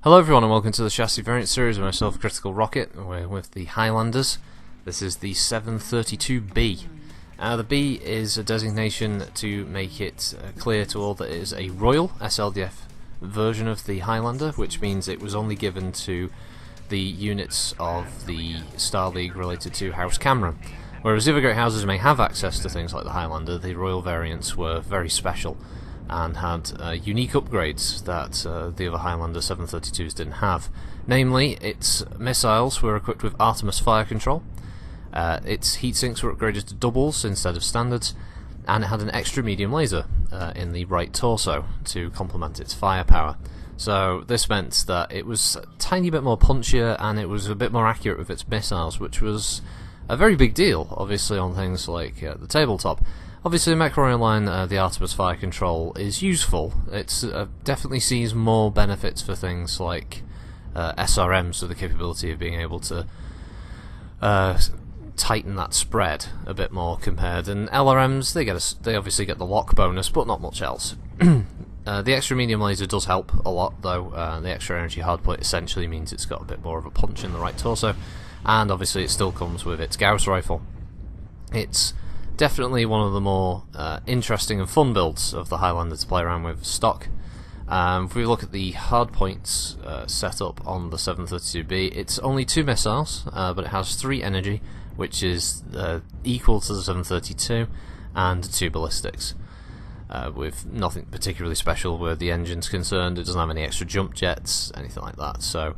Hello everyone and welcome to the Chassis Variant series with myself, Critical Rocket. We're with the Highlanders. This is the 732B. The B is a designation to make it clear to all that it is a Royal SLDF version of the Highlander, which means it was only given to the units of the Star League related to House Cameron. Whereas the other great houses may have access to things like the Highlander, the Royal variants were very special and had unique upgrades that the other Highlander 732s didn't have. Namely, its missiles were equipped with Artemis fire control, its heatsinks were upgraded to doubles instead of standards, and it had an extra medium laser in the right torso to complement its firepower. So this meant that it was a tiny bit more punchier and it was a bit more accurate with its missiles, which was a very big deal, obviously, on things like the tabletop. Obviously, in MechWarrior Online, the Artemis fire control is useful. It definitely sees more benefits for things like SRMs, so the capability of being able to tighten that spread a bit more compared. And LRMs, they obviously get the lock bonus, but not much else. The extra medium laser does help a lot, though. The extra energy hardpoint essentially means it's got a bit more of a punch in the right torso, and obviously it still comes with its Gauss rifle. It's definitely one of the more interesting and fun builds of the Highlander to play around with stock. If we look at the hardpoints setup on the 732B, it's only 2 missiles, but it has 3 energy, which is equal to the 732, and 2 ballistics, with nothing particularly special where the engine's concerned. It doesn't have any extra jump jets, anything like that. So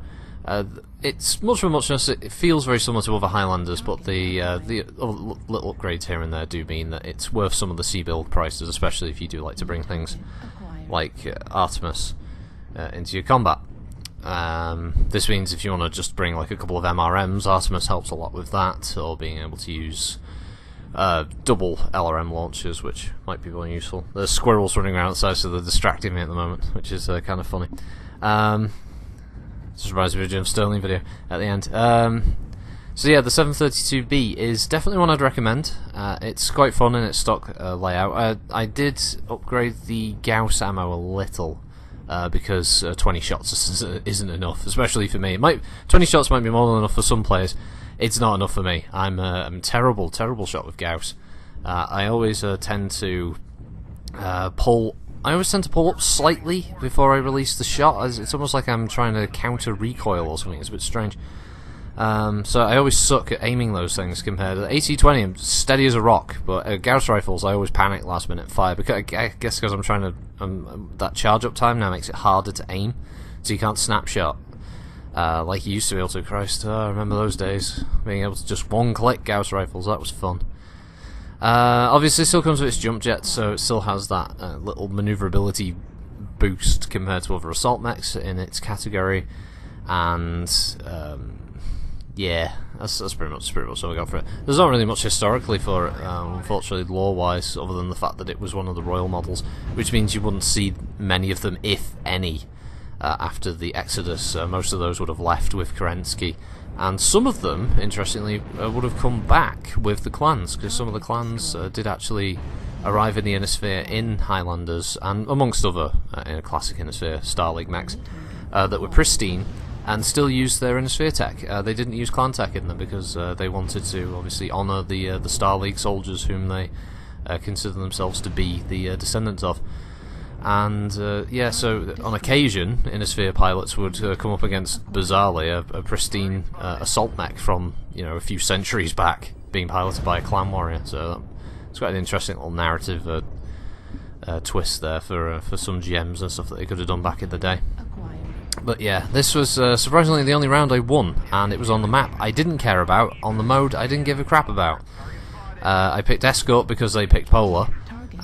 it's much for muchness. It feels very similar to other Highlanders, but the little upgrades here and there do mean that it's worth some of the C-build prices, especially if you do like to bring things like Artemis into your combat. This means if you want to just bring like a couple of MRMs, Artemis helps a lot with that, or being able to use double LRM launchers, which might be very useful. There's squirrels running around outside, so they're distracting me at the moment, which is kind of funny. Just reminds me of a Jim Sterling video at the end. So yeah, the 732B is definitely one I'd recommend. It's quite fun in its stock layout. I did upgrade the Gauss ammo a little, because 20 shots isn't enough, especially for me. 20 shots might be more than enough for some players. It's not enough for me. I'm terrible shot with Gauss. I always tend to pull up slightly before I release the shot. It's almost like I'm trying to counter recoil or something. It's a bit strange. So I always suck at aiming those things compared to the AC-20. I'm steady as a rock, but Gauss rifles I always panic last minute fire. Because I guess because I'm trying to that charge up time now makes it harder to aim, so you can't snapshot like you used to be able to. Christ, I remember those days, being able to just one-click Gauss rifles. That was fun. Obviously it still comes with its jump jets, so it still has that little maneuverability boost compared to other assault mechs in its category, and yeah, that's pretty much all I got for it. There's not really much historically for it, unfortunately, lore-wise, other than the fact that it was one of the Royal models, which means you wouldn't see many of them, if any, after the Exodus. Most of those would have left with Kerensky. And some of them, interestingly, would have come back with the clans, because some of the clans did actually arrive in the Inner Sphere in Highlanders, and amongst other, in a classic Inner Sphere, Star League mechs, that were pristine, and still used their Inner Sphere tech. They didn't use clan tech in them, because they wanted to, obviously, honour the Star League soldiers whom they consider themselves to be the descendants of. And yeah, so on occasion, Inner Sphere pilots would come up against, bizarrely, a pristine assault mech from a few centuries back, being piloted by a clan warrior. So it's quite an interesting little narrative twist there for some GMs and stuff that they could have done back in the day. But yeah, this was surprisingly the only round I won, and it was on the map I didn't care about. On the mode I didn't give a crap about. I picked Escort because they picked Polar,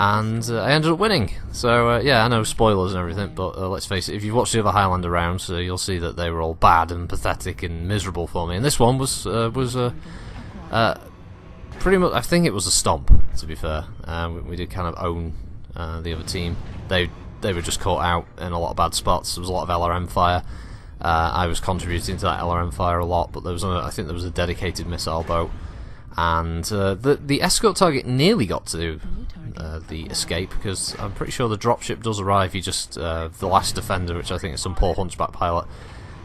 and I ended up winning. So yeah, I know spoilers and everything, but let's face it, if you've watched the other Highlander rounds, you'll see that they were all bad and pathetic and miserable for me. And this one was pretty much, I think it was a stomp, to be fair. We did kind of own the other team. They were just caught out in a lot of bad spots. There was a lot of LRM fire. I was contributing to that LRM fire a lot, but I think there was a dedicated missile boat. And the escort target nearly got to the escape, because I'm pretty sure the dropship does arrive. You just the last defender, which I think is some poor hunchback pilot,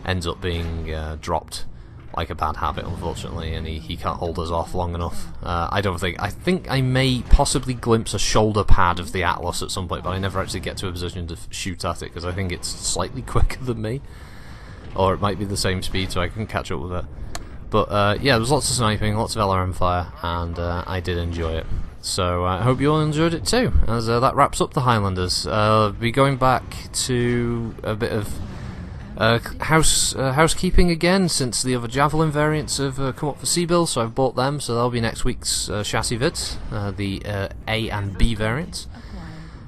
ends up being dropped like a bad habit, unfortunately, and he can't hold us off long enough. I think I may possibly glimpse a shoulder pad of the Atlas at some point, but I never actually get to a position to shoot at it because I think it's slightly quicker than me, or it might be the same speed, so I can catch up with it. But yeah, there was lots of sniping, lots of LRM fire, and I did enjoy it. So I hope you all enjoyed it too, as that wraps up the Highlanders. I'll be going back to a bit of housekeeping again, since the other Javelin variants have come up for C-Bill, so I've bought them, so that'll be next week's chassis vids, the A and B variants.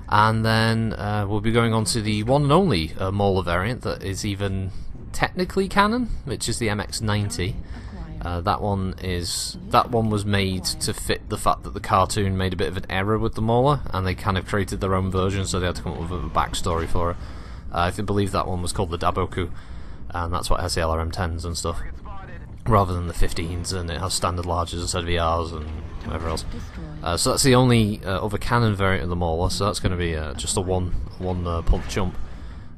And then we'll be going on to the one and only Mauler variant that is even technically canon, which is the MX-90. That one was made to fit the fact that the cartoon made a bit of an error with the Mauler, and they kind of created their own version, so they had to come up with a backstory for it. I believe that one was called the Daboku, and that's what has the LRM-10s and stuff, rather than the 15s, and it has standard larges instead of ERs and whatever else. So that's the only other canon variant of the Mauler, so that's going to be just a one pump chump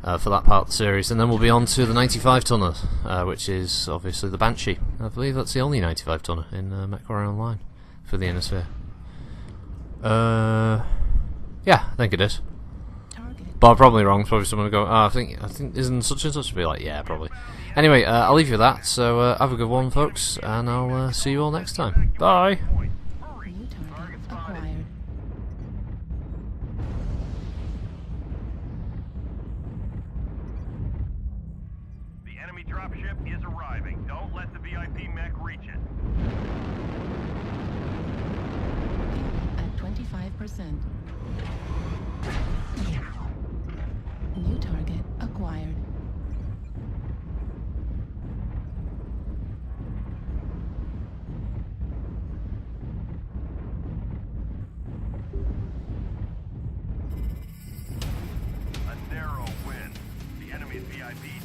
for that part of the series. And then we'll be on to the 95-tonner, which is obviously the Banshee. I believe that's the only 95-tonner in MechWarrior Online for the Inner Sphere. Yeah, I think it is. But I'm probably wrong. Probably someone will go, oh, I think isn't such and such, to be like, yeah, probably. Anyway, I'll leave you with that. So have a good one, folks, and I'll see you all next time. Bye. The enemy dropship is arriving. Don't let the VIP mech reach it. At 25%. New target acquired. A narrow win. The enemy's VIP